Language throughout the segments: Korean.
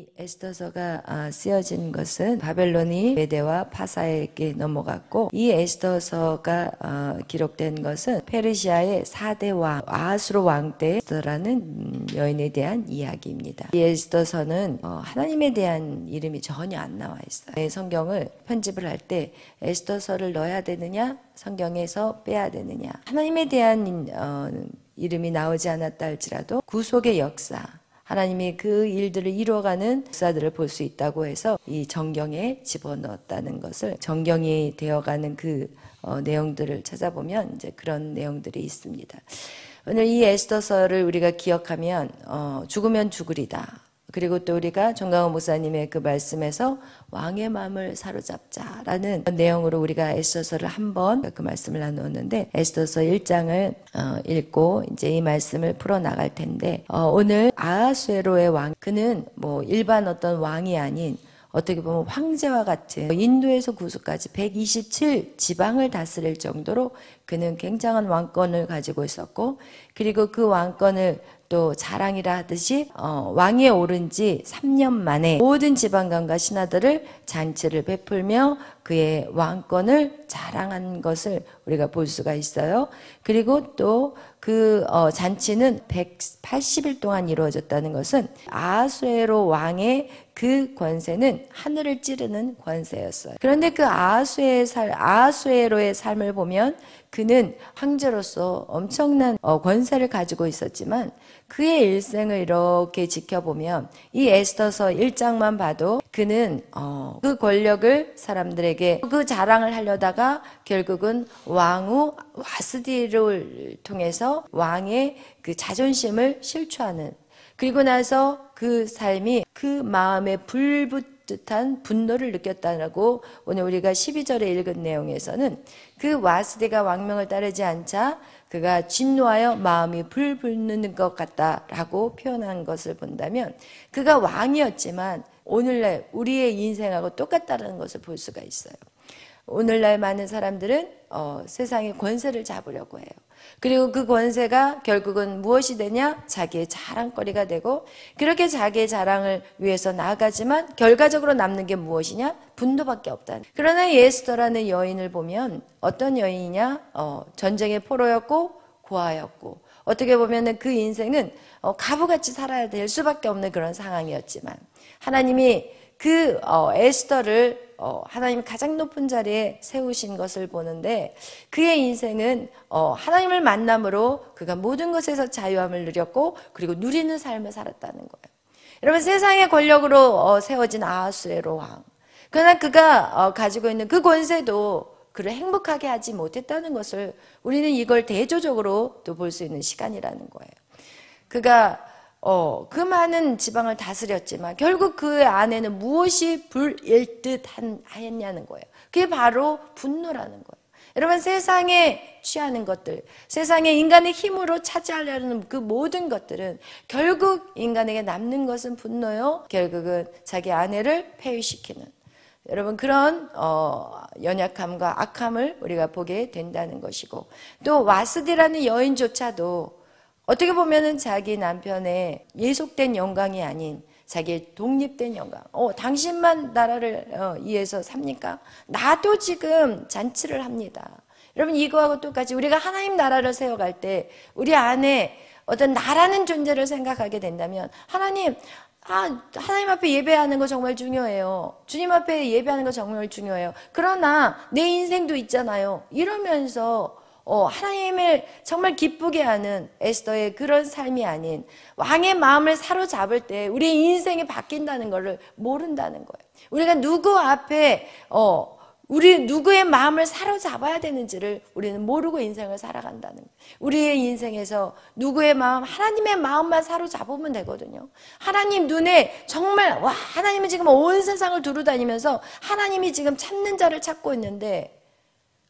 이 에스더서가 쓰여진 것은 바벨론이 메대와 파사에게 넘어갔고, 이 에스더서가 기록된 것은 페르시아의 4대 왕 아하수로 왕 때 에스더라는 여인에 대한 이야기입니다. 이 에스더서는 하나님에 대한 이름이 전혀 안 나와 있어요. 성경을 편집을 할 때 에스더서를 넣어야 되느냐, 성경에서 빼야 되느냐, 하나님에 대한 이름이 나오지 않았다 할지라도 구속의 역사, 하나님이 그 일들을 이루어가는 역사들을 볼 수 있다고 해서 이 정경에 집어넣었다는 것을, 정경이 되어가는 그 내용들을 찾아보면 이제 그런 내용들이 있습니다. 오늘 이 에스더서를 우리가 기억하면 죽으면 죽으리다. 그리고 또 우리가 정강호 목사님의 그 말씀에서 왕의 마음을 사로잡자라는 내용으로 우리가 에스더서를 한번 그 말씀을 나누었는데, 에스더서 1장을 읽고 이제 이 말씀을 풀어나갈 텐데, 오늘 아하수에로의 왕, 그는 뭐 일반 어떤 왕이 아닌 어떻게 보면 황제와 같은, 인도에서 구수까지 127 지방을 다스릴 정도로 그는 굉장한 왕권을 가지고 있었고, 그리고 그 왕권을 또 자랑이라 하듯이 왕위에 오른 지 3년 만에 모든 지방관과 신하들을 잔치를 베풀며 그의 왕권을 자랑한 것을 우리가 볼 수가 있어요. 그리고 또 그 잔치는 180일 동안 이루어졌다는 것은 아하수에로 왕의 그 권세는 하늘을 찌르는 권세였어요. 그런데 그 아하수에로의 삶을 보면 그는 황제로서 엄청난 권세를 가지고 있었지만, 그의 일생을 이렇게 지켜보면 이 에스더서 1장만 봐도 그는 그 권력을 사람들에게 그 자랑을 하려다가 결국은 왕후 와스디를 통해서 왕의 그 자존심을 실추하는, 그리고 나서 그 삶이 그 마음에 불붙듯한 분노를 느꼈다라고 오늘 우리가 12절에 읽은 내용에서는, 그 와스디가 왕명을 따르지 않자 그가 진노하여 마음이 불붙는 것 같다라고 표현한 것을 본다면, 그가 왕이었지만 오늘날 우리의 인생하고 똑같다는 것을 볼 수가 있어요. 오늘날 많은 사람들은 세상의 권세를 잡으려고 해요. 그리고 그 권세가 결국은 무엇이 되냐? 자기의 자랑거리가 되고, 그렇게 자기의 자랑을 위해서 나아가지만 결과적으로 남는 게 무엇이냐? 분노밖에 없다. 그러나 에스더라는 여인을 보면 어떤 여인이냐? 전쟁의 포로였고 고아였고, 어떻게 보면 그 인생은 가부같이 살아야 될 수밖에 없는 그런 상황이었지만, 하나님이 그 에스더를 하나님 가장 높은 자리에 세우신 것을 보는데, 그의 인생은 하나님을 만남으로 그가 모든 것에서 자유함을 누렸고, 그리고 누리는 삶을 살았다는 거예요. 여러분, 세상의 권력으로 세워진 아하수에로 왕, 그러나 그가 가지고 있는 그 권세도 그를 행복하게 하지 못했다는 것을 우리는 이걸 대조적으로 또 볼 수 있는 시간이라는 거예요. 그가 그 많은 지방을 다스렸지만 결국 그 안에는 무엇이 불일 듯 했냐는 거예요. 그게 바로 분노라는 거예요. 여러분, 세상에 취하는 것들, 세상에 인간의 힘으로 차지하려는 그 모든 것들은 결국 인간에게 남는 것은 분노요, 결국은 자기 아내를 폐위시키는, 여러분, 그런 연약함과 악함을 우리가 보게 된다는 것이고, 또 와스디라는 여인조차도 어떻게 보면은 자기 남편의 예속된 영광이 아닌 자기의 독립된 영광. 당신만 나라를 위해서 삽니까? 나도 지금 잔치를 합니다. 여러분, 이거하고 똑같이 우리가 하나님 나라를 세워갈 때 우리 안에 어떤 나라는 존재를 생각하게 된다면, 하나님 앞에 예배하는 거 정말 중요해요. 주님 앞에 예배하는 거 정말 중요해요. 그러나 내 인생도 있잖아요. 이러면서 하나님을 정말 기쁘게 하는 에스더의 그런 삶이 아닌 왕의 마음을 사로잡을 때 우리의 인생이 바뀐다는 것을 모른다는 거예요. 우리가 누구 앞에 우리 누구의 마음을 사로잡아야 되는지를 우리는 모르고 인생을 살아간다는 거예요. 우리의 인생에서 누구의 마음, 하나님의 마음만 사로잡으면 되거든요. 하나님 눈에 정말 하나님은 지금 온 세상을 두루다니면서 하나님이 지금 찾는 자를 찾고 있는데,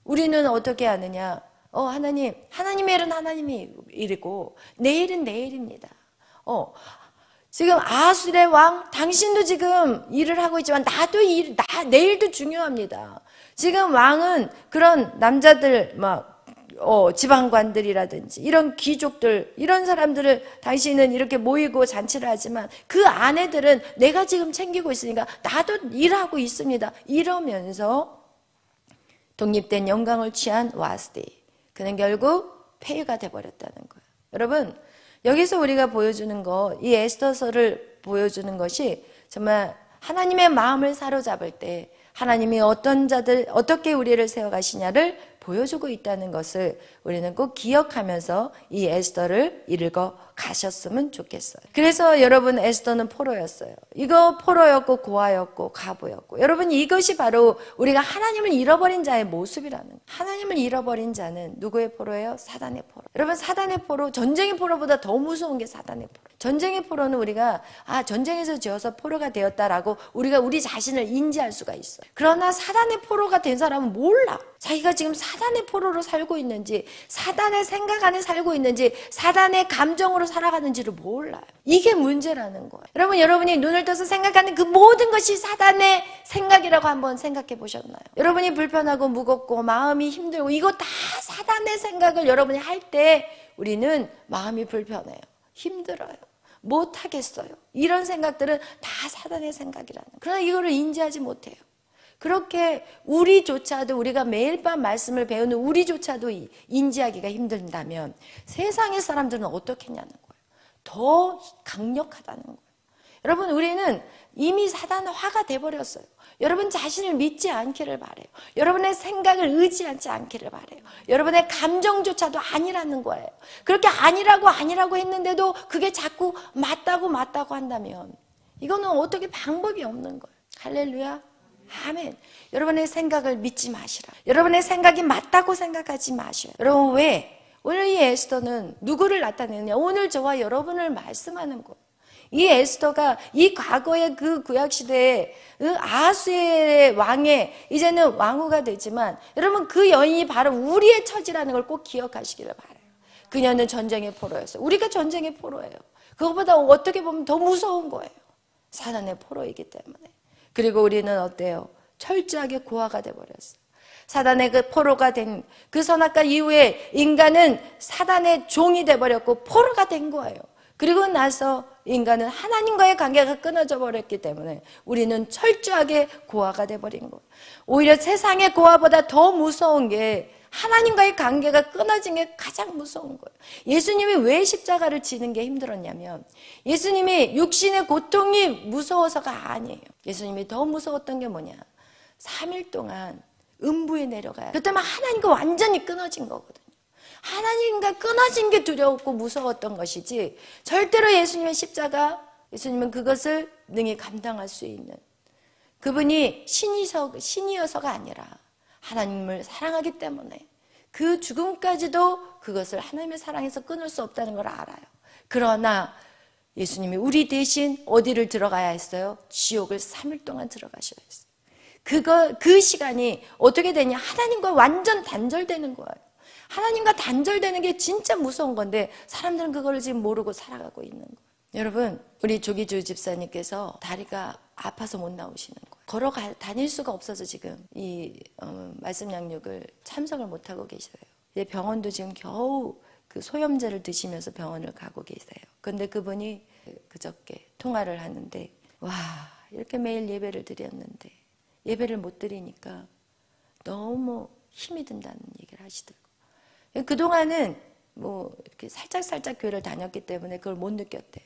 우리는 어떻게 하느냐? 하나님의 일은 하나님의 일이고 내 일은 내 일입니다. 지금 아하수의 왕, 당신도 지금 일을 하고 있지만 내 일도 중요합니다. 지금 왕은 그런 남자들 지방관들이라든지 이런 귀족들, 이런 사람들을 당신은 이렇게 모이고 잔치를 하지만 그 아내들은 내가 지금 챙기고 있으니까 나도 일하고 있습니다. 이러면서 독립된 영광을 취한 와스디. 그는 결국 폐위가 돼버렸다는 거예요. 여러분, 여기서 우리가 보여주는 거, 이 에스더서를 보여주는 것이 정말 하나님의 마음을 사로잡을 때 하나님이 어떤 자들, 어떻게 우리를 세워가시냐를 보여주고 있다는 것을 우리는 꼭 기억하면서 이 에스더를 읽어 가셨으면 좋겠어요. 그래서 여러분, 에스더는 포로였어요. 이거 포로였고 고아였고 과부였고, 여러분, 이것이 바로 우리가 하나님을 잃어버린 자의 모습이라는 거예요. 하나님을 잃어버린 자는 누구의 포로예요? 사단의 포로. 여러분, 사단의 포로, 전쟁의 포로보다 더 무서운 게 사단의 포로. 전쟁의 포로는 우리가 전쟁에서 지어서 포로가 되었다라고 우리가 우리 자신을 인지할 수가 있어요. 그러나 사단의 포로가 된 사람은 몰라. 자기가 지금 사단의 포로로 살고 있는지, 사단의 생각 안에 살고 있는지, 사단의 감정으로 살아가는지를 몰라요. 이게 문제라는 거예요. 여러분이 눈을 떠서 생각하는 그 모든 것이 사단의 생각이라고 한번 생각해 보셨나요? 여러분이 불편하고 무겁고 마음이 힘들고 이거 다 사단의 생각을 여러분이 할 때 우리는 마음이 불편해요. 힘들어요. 못하겠어요. 이런 생각들은 다 사단의 생각이라는 거예요. 그러나 이거를 인지하지 못해요. 그렇게 우리조차도, 우리가 매일 밤 말씀을 배우는 우리조차도 인지하기가 힘든다면 세상의 사람들은 어떻겠냐는 거예요. 더 강력하다는 거예요. 여러분, 우리는 이미 사단화가 돼버렸어요. 여러분 자신을 믿지 않기를 바라요. 여러분의 생각을 의지하지 않기를 바라요. 여러분의 감정조차도 아니라는 거예요. 그렇게 아니라고 했는데도 그게 자꾸 맞다고 한다면 이거는 어떻게 방법이 없는 거예요. 할렐루야. 아멘. 여러분의 생각을 믿지 마시라. 여러분의 생각이 맞다고 생각하지 마셔요. 여러분, 왜? 오늘 이 에스더는 누구를 나타내느냐? 오늘 저와 여러분을 말씀하는 거예요. 이 에스더가 이 과거의 그 구약시대의 아하수의 왕의 이제는 왕후가 되지만, 여러분, 그 여인이 바로 우리의 처지라는 걸 꼭 기억하시기를 바라요. 그녀는 전쟁의 포로였어요. 우리가 전쟁의 포로예요. 그것보다 어떻게 보면 더 무서운 거예요. 사단의 포로이기 때문에. 그리고 우리는 어때요? 철저하게 고아가 돼버렸어요. 사단의 그 포로가 된 그 선악과 이후에 인간은 사단의 종이 돼버렸고 포로가 된 거예요. 그리고 나서 인간은 하나님과의 관계가 끊어져 버렸기 때문에 우리는 철저하게 고아가 돼버린 거예요. 오히려 세상의 고아보다 더 무서운 게 하나님과의 관계가 끊어진 게 가장 무서운 거예요. 예수님이 왜 십자가를 지는 게 힘들었냐면 예수님이 육신의 고통이 무서워서가 아니에요. 예수님이 더 무서웠던 게 뭐냐? 3일 동안 음부에 내려가요. 그때만 하나님과 완전히 끊어진 거거든요. 하나님과 끊어진 게 두려웠고 무서웠던 것이지, 절대로 예수님의 십자가, 예수님은 그것을 능히 감당할 수 있는, 그분이 신이어서가 아니라 하나님을 사랑하기 때문에 그 죽음까지도 그것을 하나님의 사랑에서 끊을 수 없다는 걸 알아요. 그러나 예수님이 우리 대신 어디를 들어가야 했어요? 지옥을 3일 동안 들어가셔야 했어요. 그 시간이 어떻게 되냐? 하나님과 완전 단절되는 거예요. 하나님과 단절되는 게 진짜 무서운 건데 사람들은 그걸 지금 모르고 살아가고 있는 거예요. 여러분, 우리 조기주 집사님께서 다리가 아파서 못 나오시는 거예요. 다닐 수가 없어서 지금 이 말씀 양육을 참석을 못하고 계셔요. 병원도 지금 겨우 그 소염제를 드시면서 병원을 가고 계세요. 근데 그분이 그저께 통화를 하는데, 와, 이렇게 매일 예배를 드렸는데 예배를 못 드리니까 너무 힘이 든다는 얘기를 하시더라고요. 그동안은 뭐 이렇게 살짝 교회를 다녔기 때문에 그걸 못 느꼈대요.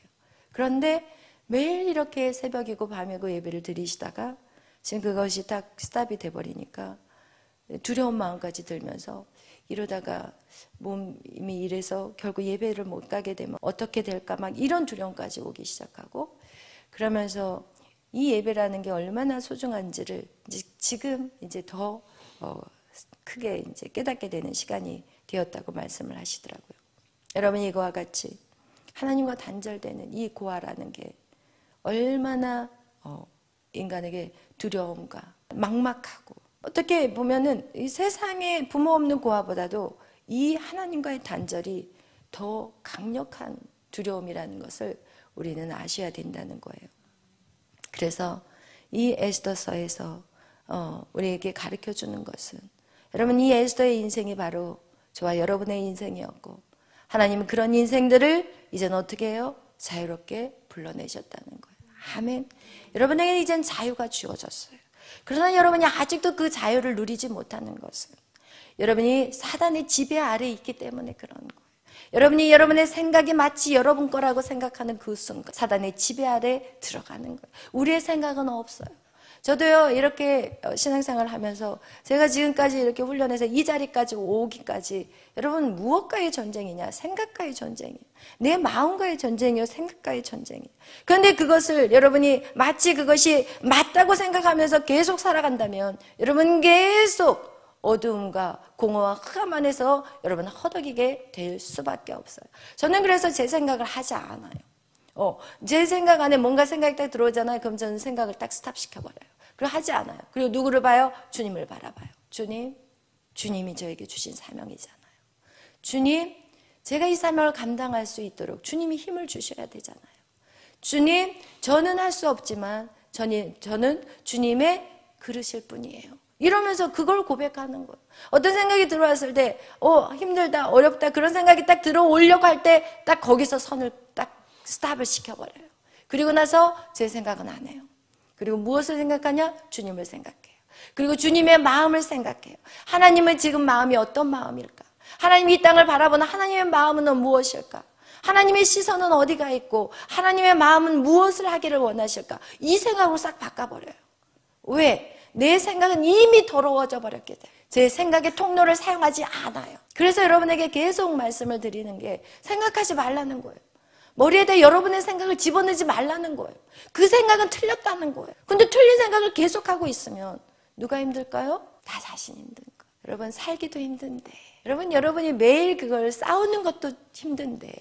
그런데 매일 이렇게 새벽이고 밤이고 예배를 드리시다가 지금 그것이 딱 스탑이 돼버리니까 두려운 마음까지 들면서, 이러다가 몸이 이래서 결국 예배를 못 가게 되면 어떻게 될까, 막 이런 두려움까지 오기 시작하고, 그러면서 이 예배라는 게 얼마나 소중한지를 지금 이제 더 크게 이제 깨닫게 되는 시간이 되었다고 말씀을 하시더라고요. 여러분, 이거와 같이 하나님과 단절되는 이 고아라는 게 얼마나 인간에게 두려움과 막막하고, 어떻게 보면은 이 세상에 부모 없는 고아보다도 이 하나님과의 단절이 더 강력한 두려움이라는 것을 우리는 아셔야 된다는 거예요. 그래서 이 에스더서에서 우리에게 가르쳐 주는 것은, 여러분, 이 에스더의 인생이 바로 저와 여러분의 인생이었고 하나님은 그런 인생들을 이제는 어떻게 해요? 자유롭게 불러내셨다는 거예요. 아멘. 여러분에게는 이젠 자유가 주어졌어요. 그러나 여러분이 아직도 그 자유를 누리지 못하는 것은 여러분이 사단의 지배 아래에 있기 때문에 그런 거예요. 여러분이 여러분의 생각이 마치 여러분 거라고 생각하는 그 순간 사단의 지배 아래에 들어가는 거예요. 우리의 생각은 없어요. 저도요, 이렇게 신앙생활을 하면서 제가 지금까지 이렇게 훈련해서 이 자리까지 오기까지 여러분 무엇과의 전쟁이냐? 생각과의 전쟁이에요. 내 마음과의 전쟁이요, 생각과의 전쟁이에요. 그런데 그것을 여러분이 마치 그것이 맞다고 생각하면서 계속 살아간다면 여러분 계속 어두움과 공허와 흑암 안에서 여러분 허덕이게 될 수밖에 없어요. 저는 그래서 제 생각을 하지 않아요. 제 생각 안에 뭔가 생각이 딱 들어오잖아요. 그럼 저는 생각을 딱 스탑시켜버려요. 그리고 하지 않아요. 그리고 누구를 봐요? 주님을 바라봐요. 주님, 주님이 저에게 주신 사명이잖아요. 주님, 제가 이 사명을 감당할 수 있도록 주님이 힘을 주셔야 되잖아요. 주님, 저는 할 수 없지만 저는 주님의 그릇일 뿐이에요. 이러면서 그걸 고백하는 거예요. 어떤 생각이 들어왔을 때 힘들다, 어렵다 그런 생각이 딱 들어오려고 할 때 딱 거기서 선을 딱 스탑을 시켜버려요. 그리고 나서 제 생각은 안 해요. 그리고 무엇을 생각하냐? 주님을 생각해요. 그리고 주님의 마음을 생각해요. 하나님은 지금 마음이 어떤 마음일까? 하나님이 이 땅을 바라보는 하나님의 마음은 무엇일까? 하나님의 시선은 어디가 있고 하나님의 마음은 무엇을 하기를 원하실까? 이 생각으로 싹 바꿔버려요. 왜? 내 생각은 이미 더러워져 버렸기 때문에 제 생각의 통로를 사용하지 않아요. 그래서 여러분에게 계속 말씀을 드리는 게 생각하지 말라는 거예요. 머리에다 여러분의 생각을 집어넣지 말라는 거예요. 그 생각은 틀렸다는 거예요. 근데 틀린 생각을 계속하고 있으면 누가 힘들까요? 나 자신이 힘든 거예요. 여러분 살기도 힘든데 여러분이 매일 그걸 싸우는 것도 힘든데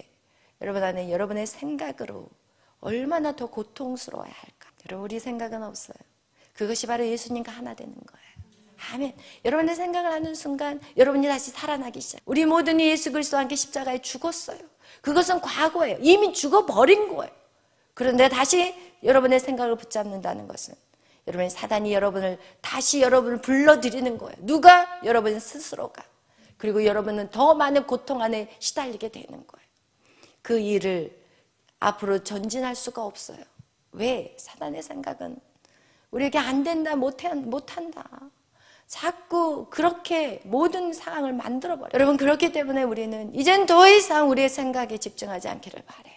여러분 안에 여러분의 생각으로 얼마나 더 고통스러워야 할까? 여러분 우리 생각은 없어요. 그것이 바로 예수님과 하나 되는 거예요. 아멘. 여러분의 생각을 하는 순간 여러분이 다시 살아나기 시작. 우리 모든 예수 그리스도와 함께 십자가에 죽었어요. 그것은 과거예요. 이미 죽어버린 거예요. 그런데 다시 여러분의 생각을 붙잡는다는 것은 여러분의 사단이 다시 여러분을 불러들이는 거예요. 누가? 여러분 스스로가. 그리고 여러분은 더 많은 고통 안에 시달리게 되는 거예요. 그 일을 앞으로 전진할 수가 없어요. 왜? 사단의 생각은 우리에게 안 된다, 못한다. 자꾸 그렇게 모든 상황을 만들어버려요. 여러분 그렇기 때문에 우리는 이젠 더 이상 우리의 생각에 집중하지 않기를 바라요.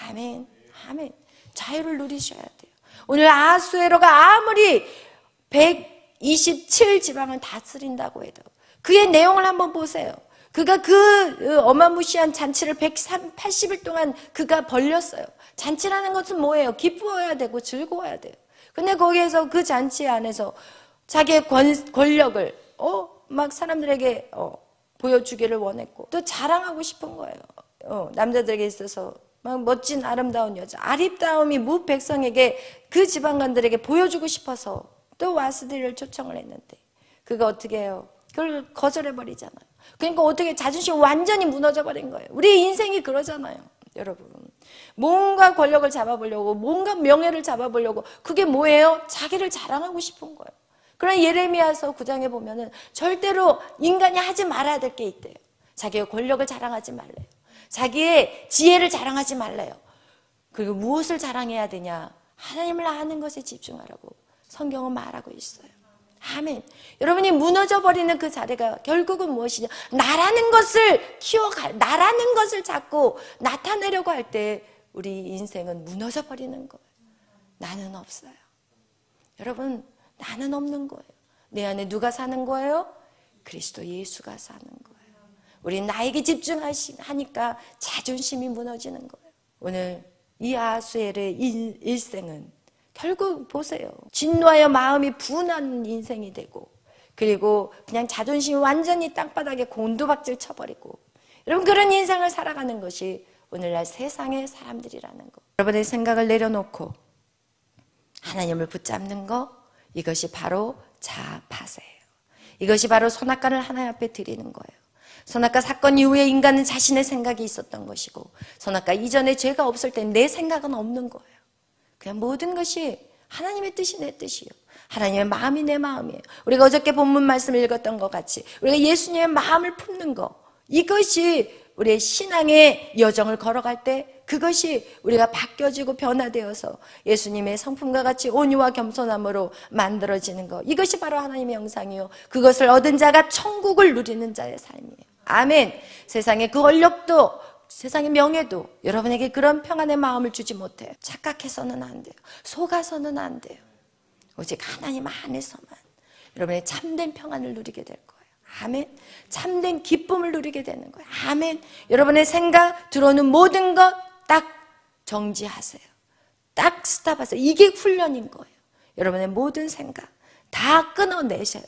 아멘. 아멘. 자유를 누리셔야 돼요. 오늘 아하수에로가 아무리 127지방을 다스린다고 해도 그의 내용을 한번 보세요. 그가 그 어마무시한 잔치를 180일 동안 그가 벌렸어요. 잔치라는 것은 뭐예요? 기뻐해야 되고 즐거워야 돼요. 근데 거기에서 그 잔치 안에서 자기의 권력을 막 사람들에게 보여주기를 원했고 또 자랑하고 싶은 거예요. 남자들에게 있어서 막 멋진 아름다운 여자, 아립다움이 무 백성에게 그 지방관들에게 보여주고 싶어서 또 와스들을 초청을 했는데 그가 어떻게 해요? 그걸 거절해버리잖아요. 그러니까 어떻게 자존심이 완전히 무너져버린 거예요. 우리 인생이 그러잖아요. 여러분 뭔가 권력을 잡아보려고 뭔가 명예를 잡아보려고 그게 뭐예요? 자기를 자랑하고 싶은 거예요. 그러나 예레미야서 9장에 보면은 절대로 인간이 하지 말아야 될 게 있대요. 자기의 권력을 자랑하지 말래요. 자기의 지혜를 자랑하지 말래요. 그리고 무엇을 자랑해야 되냐? 하나님을 아는 것에 집중하라고 성경은 말하고 있어요. 아멘. 여러분이 무너져버리는 그 자리가 결국은 무엇이냐? 나라는 것을 나라는 것을 자꾸 나타내려고 할 때 우리 인생은 무너져버리는 거예요. 나는 없어요. 여러분 나는 없는 거예요. 내 안에 누가 사는 거예요? 그리스도 예수가 사는 거예요. 우리 나에게 집중하니까 자존심이 무너지는 거예요. 오늘 이 아하수엘의 일생은 결국 보세요. 진노하여 마음이 분한 인생이 되고 그리고 그냥 자존심이 완전히 땅바닥에 곤두박질 쳐버리고 여러분 그런 인생을 살아가는 것이 오늘날 세상의 사람들이라는 거. 여러분의 생각을 내려놓고 하나님을 붙잡는 거 이것이 바로 자아파세예요. 이것이 바로 선악과를 하나님 앞에 드리는 거예요. 선악과 사건 이후에 인간은 자신의 생각이 있었던 것이고 선악과 이전에 죄가 없을 때 내 생각은 없는 거예요. 그냥 모든 것이 하나님의 뜻이 내 뜻이에요. 하나님의 마음이 내 마음이에요. 우리가 어저께 본문 말씀을 읽었던 것 같이 우리가 예수님의 마음을 품는 거 이것이 우리의 신앙의 여정을 걸어갈 때 그것이 우리가 바뀌어지고 변화되어서 예수님의 성품과 같이 온유와 겸손함으로 만들어지는 것, 이것이 바로 하나님의 형상이요, 그것을 얻은 자가 천국을 누리는 자의 삶이에요. 아멘. 세상의 그 권력도 세상의 명예도 여러분에게 그런 평안의 마음을 주지 못해요. 착각해서는 안 돼요. 속아서는 안 돼요. 오직 하나님 안에서만 여러분의 참된 평안을 누리게 될 거예요. 아멘. 참된 기쁨을 누리게 되는 거예요. 아멘. 여러분의 생각, 들어오는 모든 것 딱 정지하세요. 딱 스탑하세요. 이게 훈련인 거예요. 여러분의 모든 생각 다 끊어내셔요.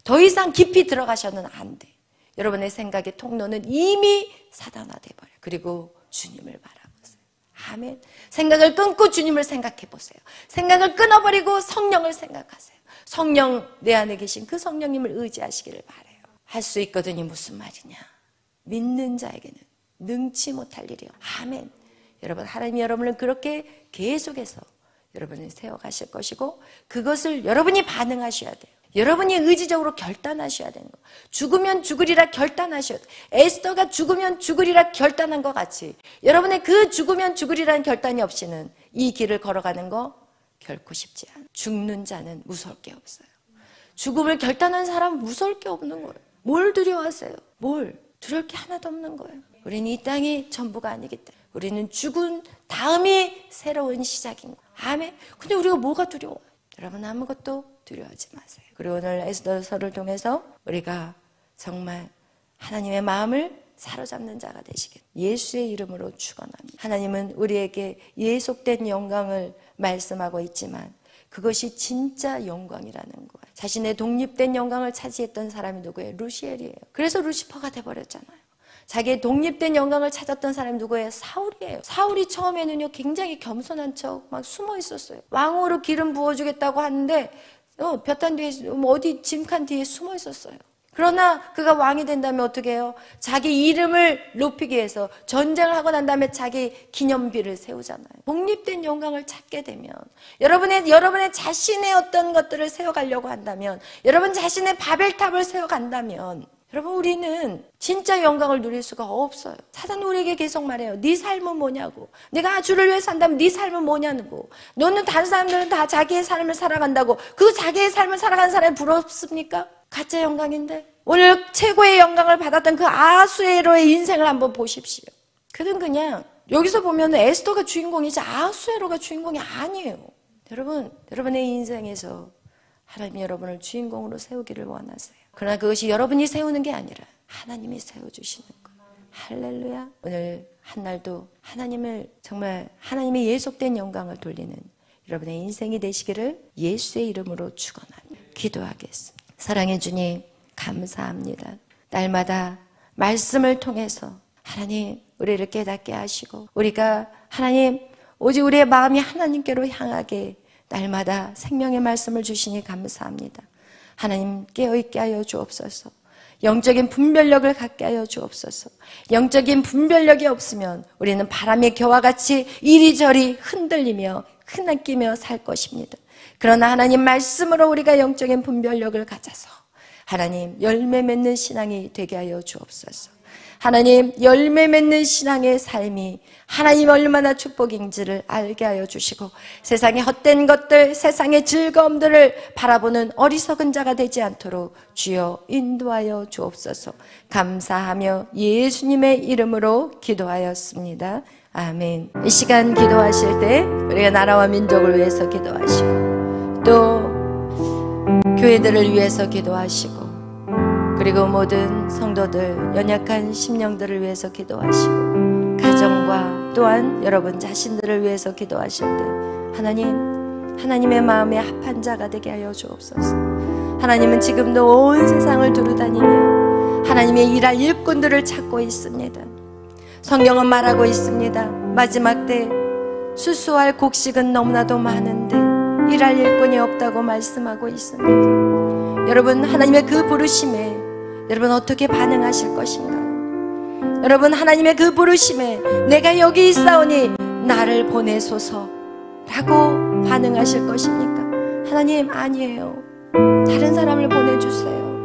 더 이상 깊이 들어가셔는 안 돼요. 여러분의 생각의 통로는 이미 사단화돼 버려요. 그리고 주님을 바라보세요. 아멘. 생각을 끊고 주님을 생각해 보세요. 생각을 끊어버리고 성령을 생각하세요. 성령, 내 안에 계신 그 성령님을 의지하시기를 바라요. 할 수 있거든이 무슨 말이냐? 믿는 자에게는 능치 못할 일이요. 아멘. 여러분, 하나님이 여러분을 그렇게 계속해서 여러분을 세워가실 것이고, 그것을 여러분이 반응하셔야 돼요. 여러분이 의지적으로 결단하셔야 되는 거예요. 죽으면 죽으리라 결단하셔야 돼요. 에스더가 죽으면 죽으리라 결단한 것 같이 여러분의 그 죽으면 죽으리라는 결단이 없이는 이 길을 걸어가는 거 결코 쉽지 않아요. 죽는 자는 무서울 게 없어요. 죽음을 결단한 사람은 무서울 게 없는 거예요. 뭘 두려워하세요? 뭘? 두려울 게 하나도 없는 거예요. 우리는 이 땅이 전부가 아니기 때문에 우리는 죽은 다음이 새로운 시작인 거예요. 아멘. 근데 우리가 뭐가 두려워요? 여러분, 아무것도 두려워하지 마세요. 그리고 오늘 에스더서를 통해서 우리가 정말 하나님의 마음을 사로잡는 자가 되시길 예수의 이름으로 축원합니다. 하나님은 우리에게 예속된 영광을 말씀하고 있지만 그것이 진짜 영광이라는 거예요. 자신의 독립된 영광을 차지했던 사람이 누구예요? 루시엘이에요. 그래서 루시퍼가 돼버렸잖아요. 자기의 독립된 영광을 찾았던 사람이 누구예요? 사울이에요. 사울이 처음에는요 굉장히 겸손한 척 막 숨어 있었어요. 왕으로 기름 부어주겠다고 하는데 볕단 뒤에 어디 짐칸 뒤에 숨어 있었어요. 그러나 그가 왕이 된다면 어떻게 해요? 자기 이름을 높이기 위해서 전쟁을 하고 난 다음에 자기 기념비를 세우잖아요. 독립된 영광을 찾게 되면 여러분의 자신의 어떤 것들을 세워가려고 한다면, 여러분 자신의 바벨탑을 세워간다면 여러분, 우리는 진짜 영광을 누릴 수가 없어요. 사단은 우리에게 계속 말해요. 네 삶은 뭐냐고. 내가 주를 위해 산다면 네 삶은 뭐냐고. 너는 다른 사람들은 다 자기의 삶을 살아간다고. 그 자기의 삶을 살아가는 사람이 부럽습니까? 가짜 영광인데. 오늘 최고의 영광을 받았던 그 아수에로의 인생을 한번 보십시오. 그는 그냥 여기서 보면 에스더가 주인공이지 아수에로가 주인공이 아니에요. 여러분, 여러분의 인생에서 하나님이 여러분을 주인공으로 세우기를 원하세요. 그러나 그것이 여러분이 세우는 게 아니라 하나님이 세워주시는 거예요. 할렐루야. 오늘 한날도 하나님을 정말 하나님의 예속된 영광을 돌리는 여러분의 인생이 되시기를 예수의 이름으로 축원합니다. 기도하겠습니다. 사랑해 주님, 감사합니다. 날마다 말씀을 통해서 하나님 우리를 깨닫게 하시고, 우리가 하나님 오직 우리의 마음이 하나님께로 향하게 날마다 생명의 말씀을 주시니 감사합니다. 하나님 깨어있게 하여 주옵소서. 영적인 분별력을 갖게 하여 주옵소서. 영적인 분별력이 없으면 우리는 바람의 겨와 같이 이리저리 흔들리며 흩날리며 살 것입니다. 그러나 하나님 말씀으로 우리가 영적인 분별력을 가져서 하나님 열매 맺는 신앙이 되게 하여 주옵소서. 하나님 열매 맺는 신앙의 삶이 하나님 얼마나 축복인지를 알게 하여 주시고, 세상의 헛된 것들, 세상의 즐거움들을 바라보는 어리석은 자가 되지 않도록 주여 인도하여 주옵소서. 감사하며 예수님의 이름으로 기도하였습니다. 아멘. 이 시간 기도하실 때 우리가 나라와 민족을 위해서 기도하시고, 또 교회들을 위해서 기도하시고, 그리고 모든 성도들, 연약한 심령들을 위해서 기도하시고, 가정과 또한 여러분 자신들을 위해서 기도하실 때 하나님의 마음에 합한 자가 되게 하여 주옵소서. 하나님은 지금도 온 세상을 두루다니며 하나님의 일할 일꾼들을 찾고 있습니다. 성경은 말하고 있습니다. 마지막 때 수수할 곡식은 너무나도 많은데 일할 일꾼이 없다고 말씀하고 있습니다. 여러분, 하나님의 그 부르심에 여러분 어떻게 반응하실 것인가요? 여러분, 하나님의 그 부르심에 내가 여기 있사오니 나를 보내소서 라고 반응하실 것입니까? 하나님, 아니에요. 다른 사람을 보내주세요.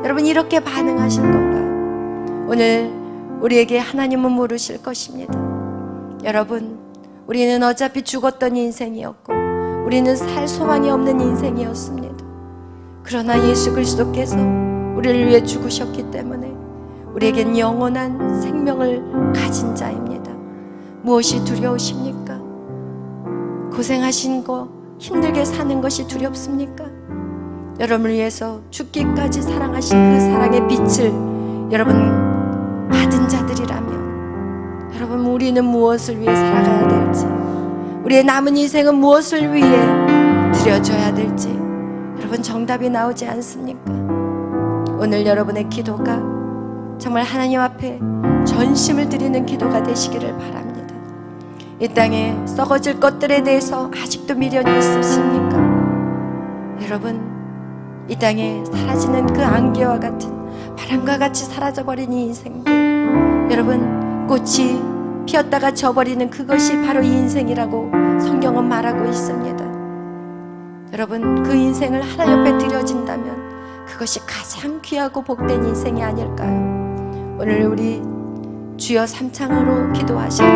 여러분, 이렇게 반응하실 건가요? 오늘 우리에게 하나님은 물으실 것입니다. 여러분, 우리는 어차피 죽었던 인생이었고 우리는 살 소망이 없는 인생이었습니다. 그러나 예수 그리스도께서 우리를 위해 죽으셨기 때문에 우리에겐 영원한 생명을 가진 자입니다. 무엇이 두려우십니까? 고생하신 거, 힘들게 사는 것이 두렵습니까? 여러분을 위해서 죽기까지 사랑하신 그 사랑의 빛을 여러분 받은 자들이라면, 여러분 우리는 무엇을 위해 살아가야 될지, 우리의 남은 인생은 무엇을 위해 드려져야 될지 여러분 정답이 나오지 않습니까? 오늘 여러분의 기도가 정말 하나님 앞에 전심을 드리는 기도가 되시기를 바랍니다. 이 땅에 썩어질 것들에 대해서 아직도 미련이 있으십니까? 여러분, 이 땅에 사라지는 그 안개와 같은, 바람과 같이 사라져버린 이 인생들, 여러분 꽃이 피었다가 져버리는 그것이 바로 이 인생이라고 성경은 말하고 있습니다. 여러분, 그 인생을 하나님 앞에 드려진다면 그것이 가장 귀하고 복된 인생이 아닐까요? 오늘 우리 주여 삼창으로 기도하실 때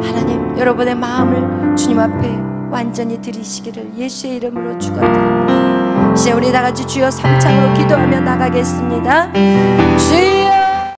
하나님, 여러분의 마음을 주님 앞에 완전히 드리시기를 예수의 이름으로 축원드립니다. 이제 우리 다 같이 주여 삼창으로 기도하며 나가겠습니다. 주여